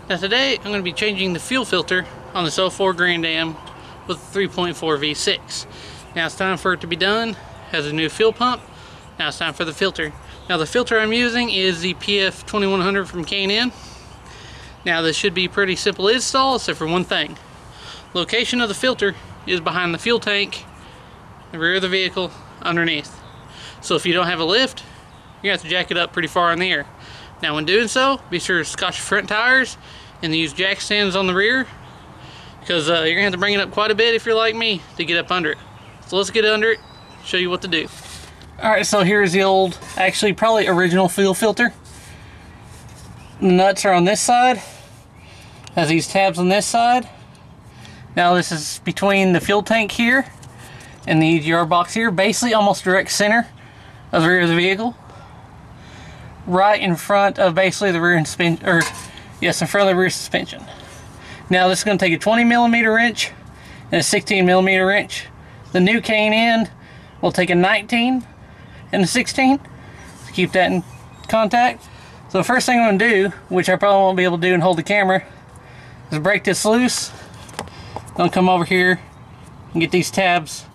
Now today I'm going to be changing the fuel filter on this 04 Grand Am with 3.4 V6. Now it's time for it to be done. Has a new fuel pump. Now it's time for the filter. Now the filter I'm using is the PF 2100 from K&N. Now this should be pretty simple install except for one thing. Location of the filter is behind the fuel tank, the rear of the vehicle, underneath. So if you don't have a lift, you're going to have to jack it up pretty far in the air. Now when doing so, be sure to scotch your front tires and use jack stands on the rear, because you're going to have to bring it up quite a bit if you're like me to get up under it. So let's get under it, show you what to do. Alright, so here's the old, actually probably original fuel filter. The nuts are on this side, has these tabs on this side. Now this is between the fuel tank here and the EGR box here, basically almost direct center of the rear of the vehicle. Right in front of basically the rear suspension, or yes, in front of the rear suspension. Now this is going to take a 20mm wrench and a 16mm wrench. The new K&N will take a 19 and a 16 to keep that in contact. So the first thing I'm going to do, which I probably won't be able to do and hold the camera, is break this loose. I'm going to come over here and get these tabs.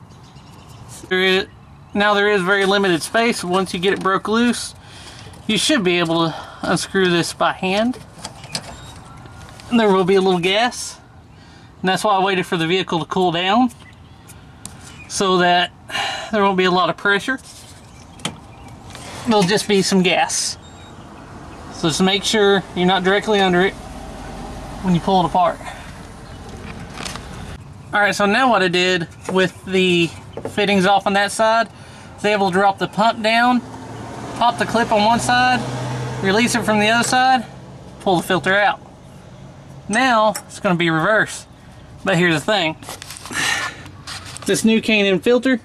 Now there is very limited space. Once you get it broke loose, you should be able to unscrew this by hand. And there will be a little gas. And that's why I waited for the vehicle to cool down, so that there won't be a lot of pressure. There'll just be some gas. So just make sure you're not directly under it when you pull it apart. Alright, so now what I did with the fittings off on that side, I was able to drop the pump down, pop the clip on one side, release it from the other side, pull the filter out. Now it's going to be reverse. But here's the thing. This new K&N filter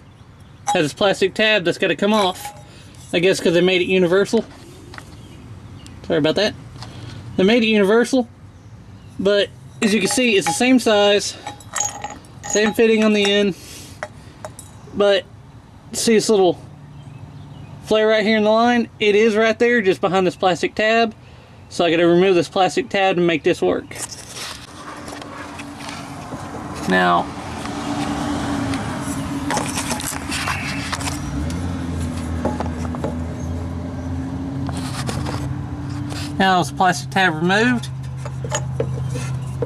has this plastic tab that's got to come off. I guess because they made it universal. Sorry about that. They made it universal, but as you can see, it's the same size, same fitting on the end, but see this little flare right here in the line? It is right there, just behind this plastic tab. So I got to remove this plastic tab to make this work. Now, this plastic tab removed,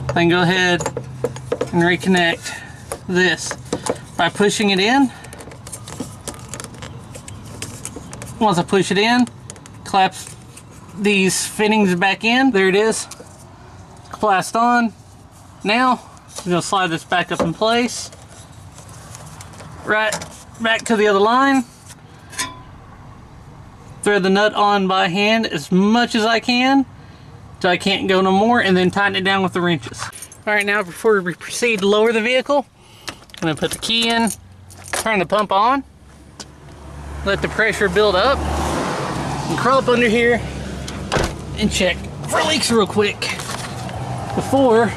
I can go ahead and reconnect this by pushing it in. Once I push it in, clamps these fittings back in. There it is, clasped on. Now I'm going to slide this back up in place, right back to the other line. Thread the nut on by hand as much as I can till I can't go no more, and then tighten it down with the wrenches. Alright, now before we proceed to lower the vehicle, I'm going to put the key in, turn the pump on, let the pressure build up, and crawl up under here and check for leaks real quick before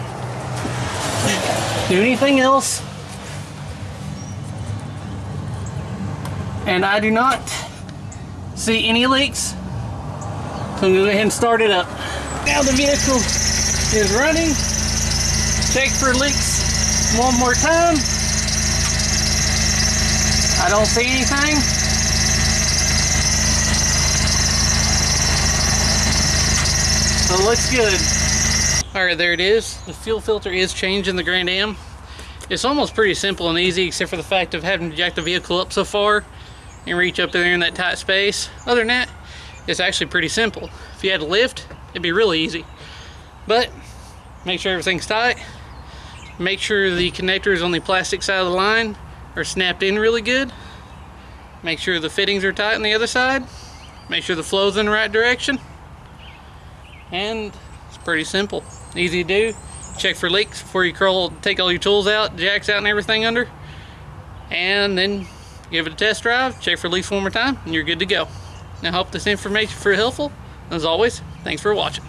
do anything else. And I do not see any leaks, so I'm going to go ahead and start it up. Now the vehicle is running. Check for leaks one more time. I don't see anything. So it looks good. Alright, there it is. The fuel filter is changed in the Grand Am. It's almost pretty simple and easy, except for the fact of having to jack the vehicle up so far and reach up there in that tight space. Other than that, it's actually pretty simple. If you had a lift, it'd be really easy. But make sure everything's tight. Make sure the connectors on the plastic side of the line are snapped in really good. Make sure the fittings are tight on the other side. Make sure the flow's in the right direction. And it's pretty simple. Easy to do. Check for leaks before you take all your tools out, jacks out and everything under. And then give it a test drive, check for leaks one more time, and you're good to go. Now, I hope this information was helpful. As always, thanks for watching.